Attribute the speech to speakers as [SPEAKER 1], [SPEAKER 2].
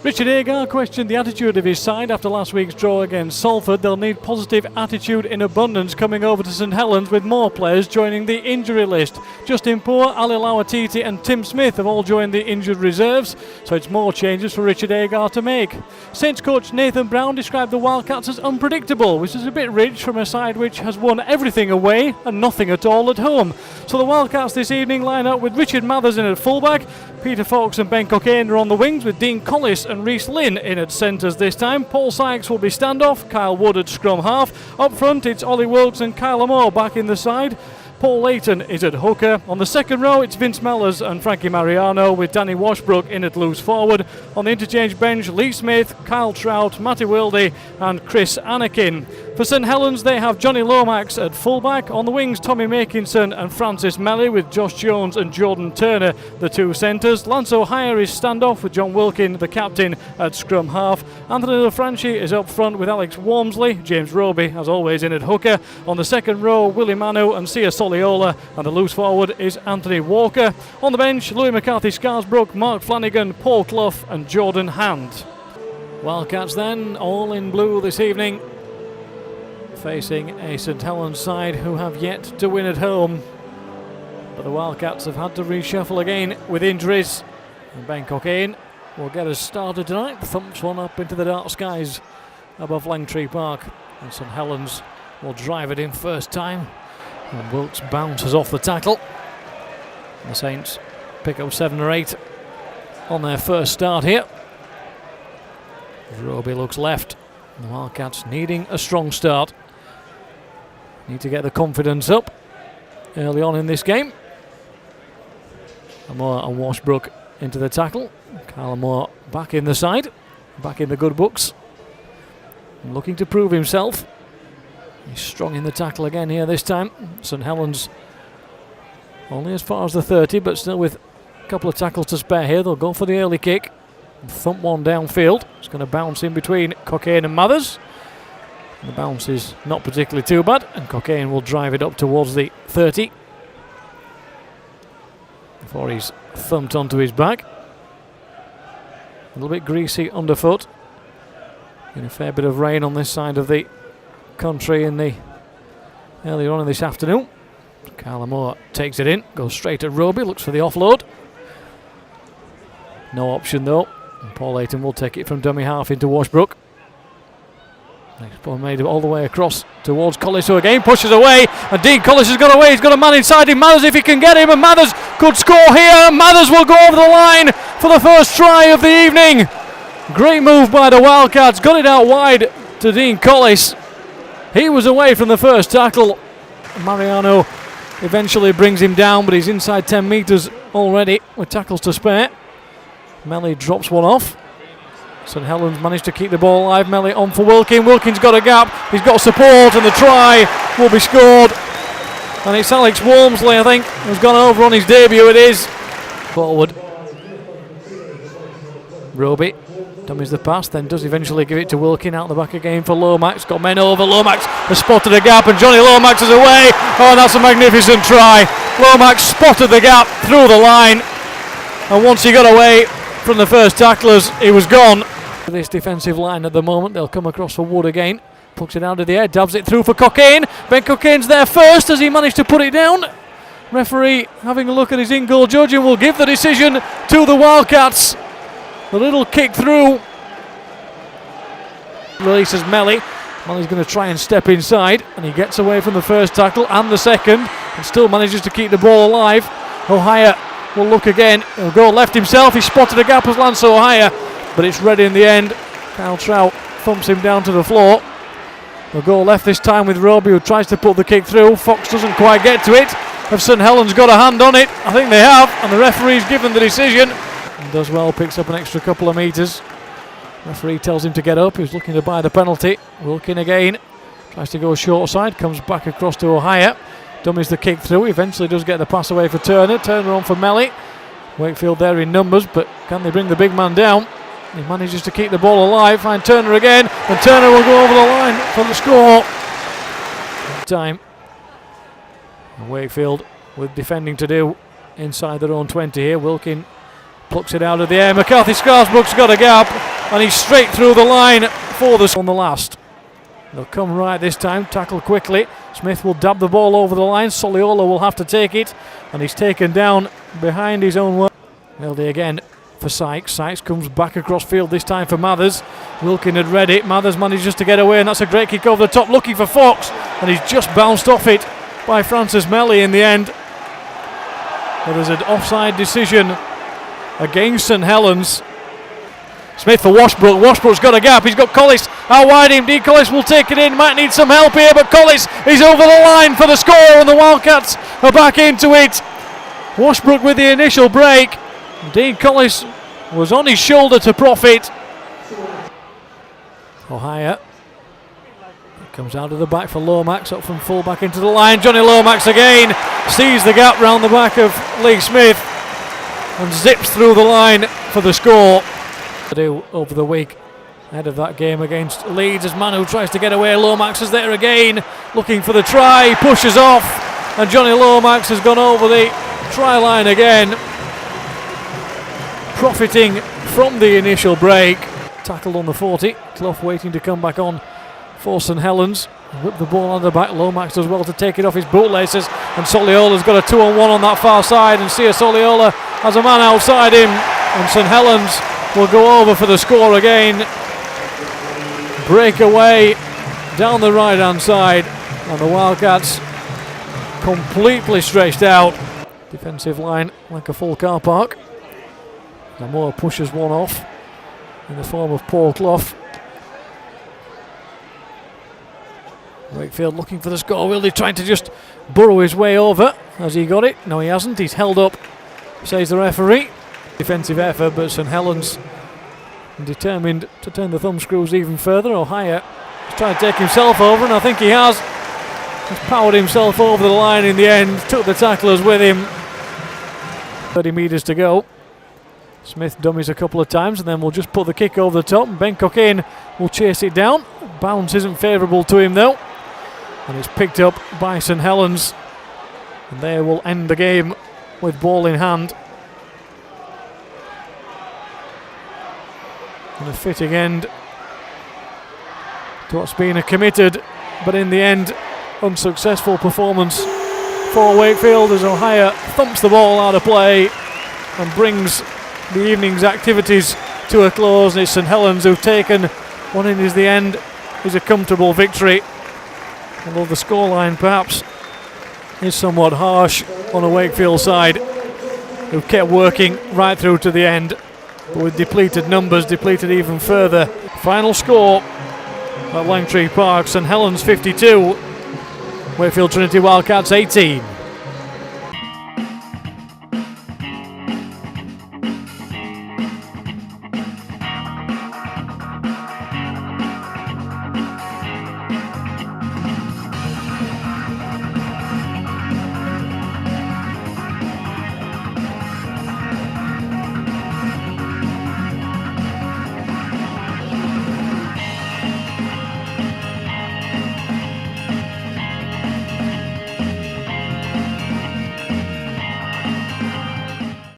[SPEAKER 1] Richard Agar questioned the attitude of his side after last week's draw against Salford. They'll need positive attitude in abundance coming over to St Helens, with more players joining the injury list. Justin Poor, Ali Lawatiti and Tim Smith have all joined the injured reserves, so it's more changes for Richard Agar to make. Saints coach Nathan Brown described the Wildcats as unpredictable, which is a bit rich from a side which has won everything away and nothing at all at home. So the Wildcats this evening line up with Richard Mathers in at fullback, Peter Fox and Ben Cockayne are on the wings, with Dean Collis and Rhys Lynn in at centres this time. Paul Sykes will be standoff, Kyle Wood at scrum half. Up front it's Ollie Wilkes and Kyle Moore back in the side. Paul Layton is at hooker. On the second row it's Vince Mellors and Frankie Mariano, with Danny Washbrook in at loose forward. On the interchange bench, Lee Smith, Kyle Trout, Matty Wilde and Chris Anakin. For St Helens they have Johnny Lomax at fullback. On the wings Tommy Makinson and Francis Melly, with Josh Jones and Jordan Turner the two centres. Lance O'Hire is standoff, with John Wilkin the captain at scrum half. Anthony LaFranchi is up front with Alex Walmsley. James Roby as always in at hooker. On the second row Willie Manu and Sia Soliola, and the loose forward is Anthony Walker. On the bench Louis McCarthy Scarsbrook, Mark Flanagan, Paul Clough and Jordan Hand. Wildcats then all in blue this evening, facing a St Helens side who have yet to win at home. But the Wildcats have had to reshuffle again with injuries, and Ben Cockayne will get us started tonight. Thumps one up into the dark skies above Langtree Park, and St Helens will drive it in first time, and Wilkes bounces off the tackle. The Saints pick up 7 or 8 on their first start here. Roby looks left. The Wildcats needing a strong start. Need to get the confidence up early on in this game. Moore and Washbrook into the tackle. Kyle Moore back in the side, back in the good books, and looking to prove himself. He's strong in the tackle again here this time. St Helens only as far as the 30, but still with a couple of tackles to spare here. They'll go for the early kick and thump one downfield. It's going to bounce in between Cockayne and Mathers. The bounce is not particularly too bad, and Cockayne will drive it up towards the 30 before he's thumped onto his back. A little bit greasy underfoot. Been a fair bit of rain on this side of the country earlier on in this afternoon. Kyle Moore takes it in, goes straight at Roby, looks for the offload. No option though, and Paul Layton will take it from dummy half into Washbrook. Next ball made all the way across towards Collis, who again pushes away, and Dean Collis has got away. He's got a man inside him, Mathers if he can get him, and Mathers could score here. Mathers will go over the line for the first try of the evening. Great move by the Wildcats, got it out wide to Dean Collis. He was away from the first tackle. Mariano eventually brings him down, but he's inside 10 metres already with tackles to spare. Melly drops one off. St Helens managed to keep the ball alive. Melly on for Wilkin. Wilkin's got a gap. He's got support, and the try will be scored. And it's Alex Walmsley, I think, who's gone over on his debut. It is. Forward. Roby dummies the pass, then does eventually give it to Wilkin out the back again for Lomax. Got men over. Lomax has spotted a gap, and Johnny Lomax is away. Oh, that's a magnificent try. Lomax spotted the gap through the line, and once he got away from the first tacklers, he was gone. This defensive line at the moment, they'll come across for Wood again. Pucks it out of the air, dabs it through for Cockayne. Ben Cockayne's there first as he managed to put it down. Referee having a look at his in-goal judge and will give the decision to the Wildcats. The little kick through releases Melly. Melly's going to try and step inside, and he gets away from the first tackle and the second, and still manages to keep the ball alive. O'Hire will look again. He'll go left himself. He spotted a gap as Lance O'Hire, but it's ready in the end. Kyle Trout thumps him down to the floor. They'll go left this time with Roby, who tries to put the kick through. Fox doesn't quite get to it. Have St Helens got a hand on it? I think they have, and the referee's given the decision. And does well, picks up an extra couple of metres. Referee tells him to get up. He's looking to buy the penalty. Wilkin again tries to go short side, comes back across to O'Hire. Dummies the kick through. Eventually does get the pass away for Turner. Turner on for Melly. Wakefield there in numbers, but can they bring the big man down? He manages to keep the ball alive. Find Turner again, and Turner will go over the line for the score. Time. And Wakefield with defending to do inside their own 20 here. Wilkin Plucks it out of the air. McCarthy Scarsbrook's got a gap, and he's straight through the line for the on the last. They'll come right this time, tackle quickly. Smith will dab the ball over the line. Soliola will have to take it, and he's taken down behind his own work. Mildy again for Sykes. Sykes comes back across field this time for Mathers. Wilkin had read it. Mathers manages to get away, and that's a great kick over the top, looking for Fox, and he's just bounced off it by Francis Melly in the end. But there's an offside decision against St Helens. Smith for Washbrook. Washbrook's got a gap. He's got Collis out wide. Indeed, Collis will take it in. Might need some help here, but Collis is over the line for the score, and the Wildcats are back into it. Washbrook with the initial break. Indeed, Collis was on his shoulder to profit. O'Hire comes out of the back for Lomax, up from full back into the line. Johnny Lomax again sees the gap round the back of Lee Smith and zips through the line for the score. To do over the week ahead of that game against Leeds, as Manu tries to get away. Lomax is there again, looking for the try. He pushes off, and Johnny Lomax has gone over the try line again, profiting from the initial break. Tackled on the 40. Clough waiting to come back on for St Helens. Whip the ball on the back. Lomax does well to take it off his bootlaces, and Soliola's got a 2-on-1 on that far side, and Sia Soliola has a man outside him, and St Helens will go over for the score again. Breakaway down the right hand side, and the Wildcats completely stretched out. Defensive line like a full car park. Namor pushes one off in the form of Paul Clough. Wakefield looking for the score. Will he trying to just burrow his way over? Has he got it? No, he hasn't. He's held up, says the referee. Defensive effort, but St Helens determined to turn the thumbscrews even further. O'Hire has tried to take himself over, and I think he has. He's powered himself over the line in the end, took the tacklers with him. 30 metres to go. Smith dummies a couple of times, and then we'll just put the kick over the top, and Ben Cockayne will chase it down. Bounce isn't favourable to him though, and it's picked up by St Helens, and they will end the game with ball in hand. And a fitting end to what's been a committed, but in the end unsuccessful performance for Wakefield, as O'Hire thumps the ball out of play and brings the evening's activities to a close. And it's St Helens who've taken what in the end is a comfortable victory, although the scoreline perhaps is somewhat harsh on a Wakefield side who kept working right through to the end, but with depleted numbers, depleted even further. Final score at Langtree Park: St Helens 52, Wakefield Trinity Wildcats 18.